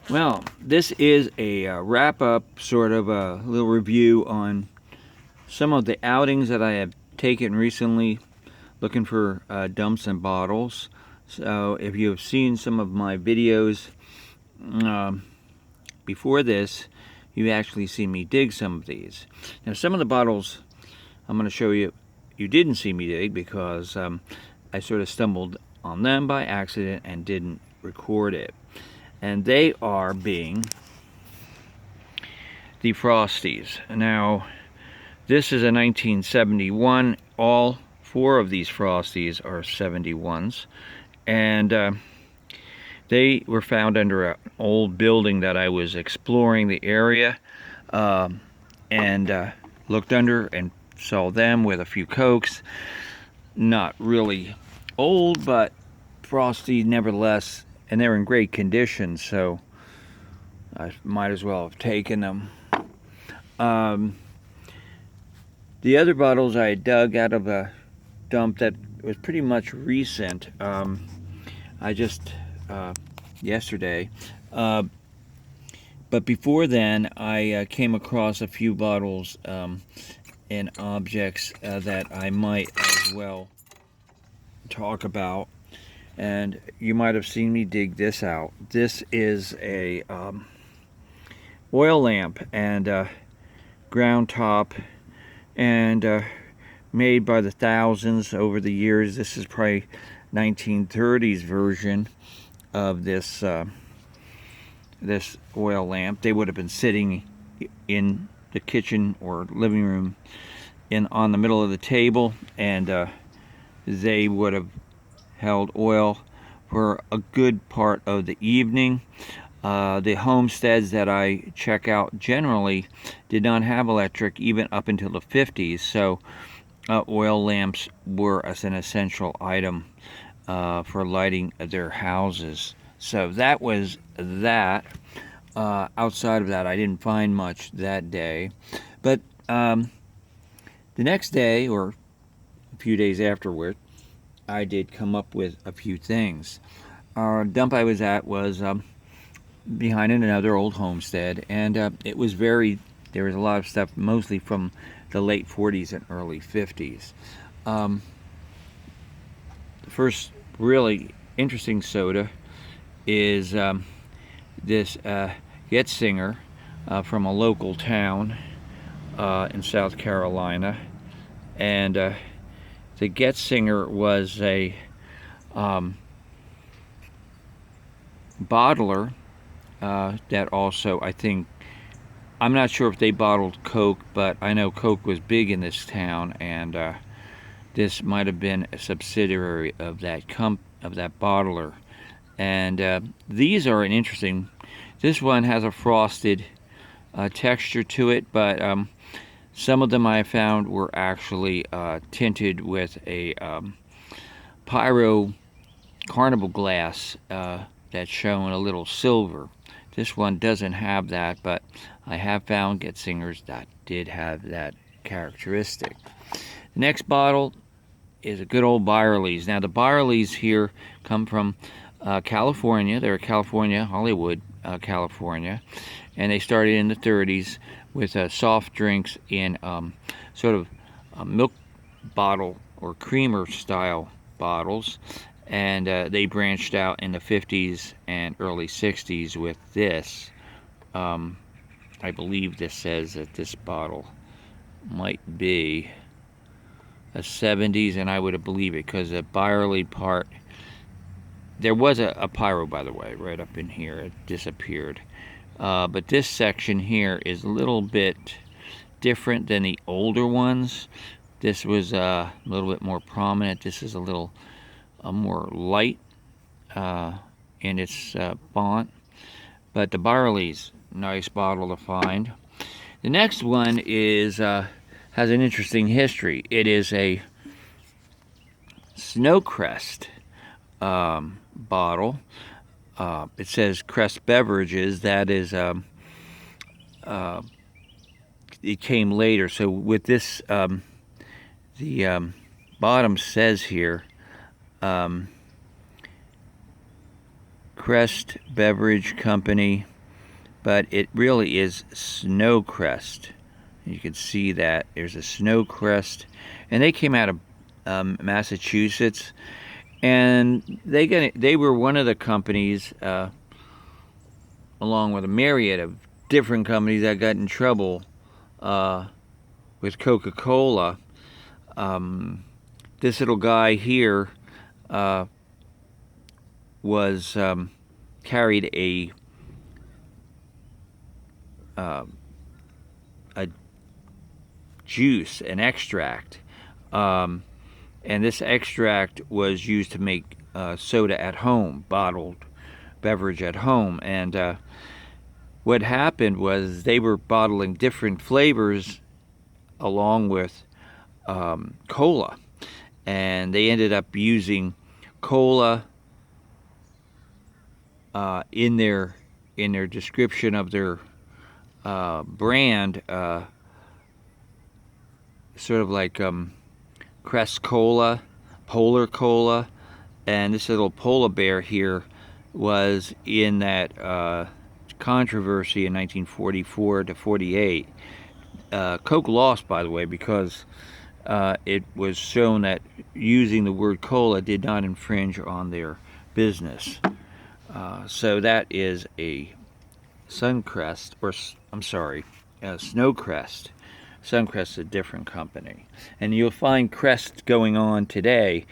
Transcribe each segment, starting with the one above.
Well, this is a wrap-up, sort of a little review on some of the outings that I have taken recently looking for dumps and bottles. So if you have seen some of my videos um, before this, you actually see me dig some of these. Now some of the bottles I'm going to show you, you didn't see me dig because I sort of stumbled on them by accident and didn't record it. And they are being the Frosties. Now, this is a 1971. All four of these Frosties are 71s. And they were found under an old building that I was exploring the area. And looked under and saw them with a few Cokes. Not really old, but frosty nevertheless. And they're in great condition, so I might as well have taken them. The other bottles I dug out of a dump that was pretty much recent. I just yesterday. But before then, I came across a few bottles and objects that I might as well talk about. And you might have seen me dig this out. This is a oil lamp and ground top, and made by the thousands over the years. This is probably 1930s version of this this oil lamp. They would have been sitting in the kitchen or living room on the middle of the table, and they would have held oil for a good part of the evening. The homesteads that I check out generally did not have electric even up until the 50s, so oil lamps were as an essential item for lighting their houses. So that was that. Outside of that, I didn't find much that day. But the next day, or a few days afterward, I did come up with a few things. Our dump I was at was behind another old homestead, and it was there was a lot of stuff, mostly from the late 40s and early 50s. The first really interesting soda is this Getzinger from a local town in South Carolina, and the Getzinger was a bottler that also, I think, I'm not sure if they bottled Coke, but I know Coke was big in this town, and this might have been a subsidiary of that bottler. And these are an interesting. This one has a frosted texture to it, but some of them I found were actually tinted with a pyro carnival glass that's showing a little silver. This one doesn't have that, but I have found Getzingers that did have that characteristic. The next bottle is a good old Byerly's. Now the Byerly's here come from California. They're California, Hollywood, California, and they started in the 30s with soft drinks in sort of milk bottle or creamer style bottles, and they branched out in the 50s and early 60s with this. I believe this says that this bottle might be a 70s, and I would believe it because the Byerly part, there was a pyro, by the way, right up in here. It disappeared. But this section here is a little bit different than the older ones. This was a little bit more prominent. This is a little more light in its font. But the Byerly's, nice bottle to find. The next one is has an interesting history. It is a Snowcrest bottle. It says Crest Beverages. That is, it came later. So with this, the bottom says here, Crest Beverage Company, but it really is Snowcrest. You can see that there's a Snowcrest, and they came out of Massachusetts, and they were one of the companies, along with a myriad of different companies, that got in trouble with Coca-Cola. This little guy here was carried a juice, an extract, and this extract was used to make soda at home, bottled beverage at home. And what happened was they were bottling different flavors along with cola, and they ended up using cola in their description of their brand, sort of like Crest Cola, Polar Cola, and this little polar bear here was in that controversy in 1944 to 48. Coke lost, by the way, because it was shown that using the word cola did not infringe on their business. So that is a Suncrest, or I'm sorry, Snowcrest. Suncrest is a different company. And you'll find Crest going on today,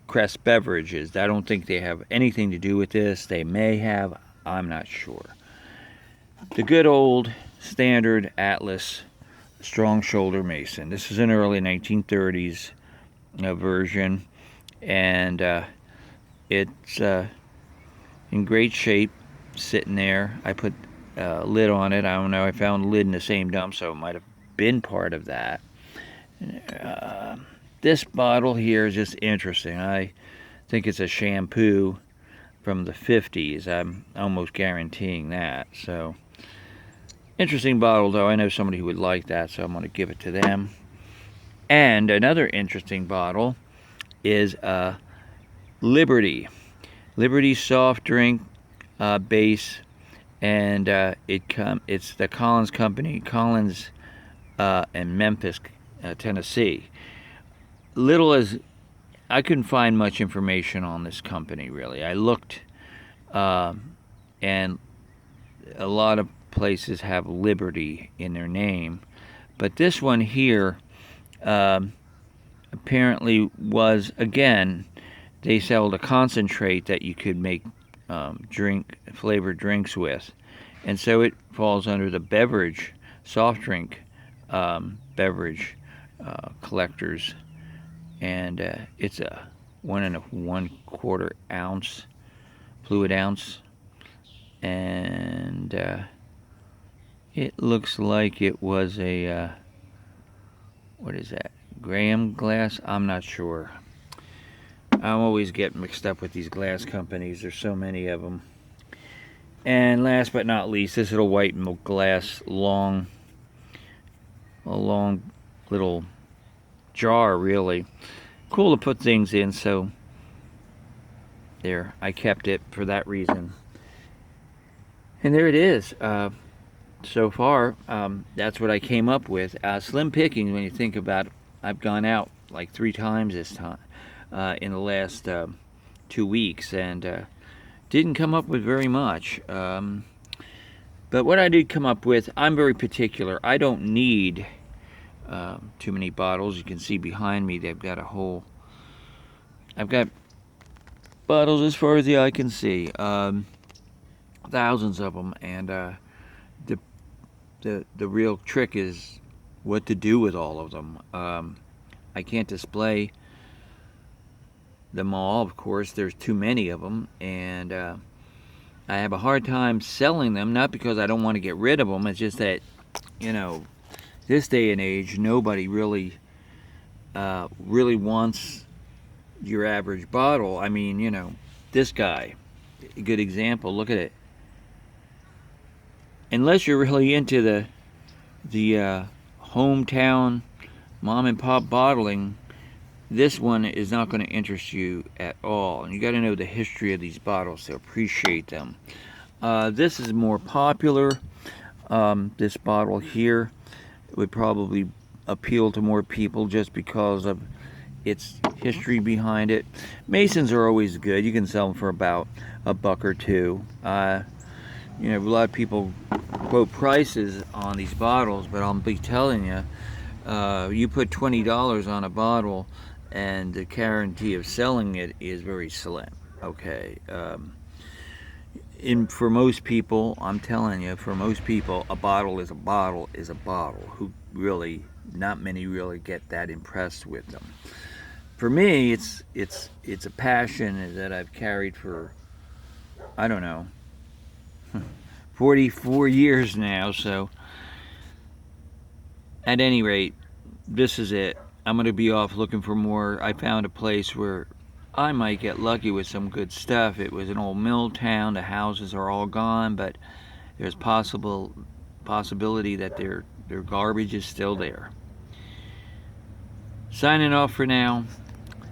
Crest beverages. I don't think they have anything to do with this. They may have, I'm not sure. The good old standard Atlas strong shoulder mason. This is an early 1930s version, and it's in great shape, sitting there. I put a lid on it. I don't know, I found the lid in the same dump, so it might have been part of that. This bottle here is just interesting. I think it's a shampoo from the 50s. I'm almost guaranteeing that. So, interesting bottle, though. I know somebody who would like that, so I'm going to give it to them. And another interesting bottle is Liberty. Liberty soft drink base, and it's the Collins Company, Collins in Memphis, Tennessee. Little as I couldn't find much information on this company, really. I looked, and a lot of places have Liberty in their name, but this one here apparently was, again, they sold a concentrate that you could make flavored drinks with, and so it falls under the beverage, soft drink beverage collectors, and it's a 1 1/4 ounce fluid ounce, and it looks like it was a what is that, Graham glass? I'm not sure. I always get mixed up with these glass companies. There's so many of them. And last but not least, this little white milk glass, a long little jar, really. Cool to put things in, so there, I kept it for that reason. And there it is. So far, that's what I came up with. Slim pickings when you think about it. I've gone out like 3 times this time in the last 2 weeks, and didn't come up with very much. But what I did come up with, I'm very particular. I don't need too many bottles. You can see behind me they've got a whole, I've got bottles as far as the eye can see, thousands of them, and the real trick is what to do with all of them. I can't display them all, of course. There's too many of them, and I have a hard time selling them, not because I don't want to get rid of them. It's just that, you know, this day and age, nobody really wants your average bottle. I mean, you know, this guy, a good example. Look at it. Unless you're really into the hometown mom and pop bottling, this one is not going to interest you at all. And you got to know the history of these bottles to appreciate them. This is more popular. This bottle here would probably appeal to more people just because of its history behind it. Masons are always good. You can sell them for about $1 or $2. You know, a lot of people quote prices on these bottles, but I'll be telling you, you put $20 on a bottle, and the guarantee of selling it is very slim. Okay. For most people, I'm telling you, for most people, a bottle is a bottle is a bottle. Who really, not many really get that impressed with them. For me, it's a passion that I've carried for, I don't know, 44 years now. So at any rate, this is it. I'm going to be off looking for more. I found a place where I might get lucky with some good stuff. It was an old mill town. The houses are all gone, but there's possibility that their garbage is still there. Signing off for now.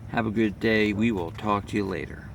Have a good day. We will talk to you later.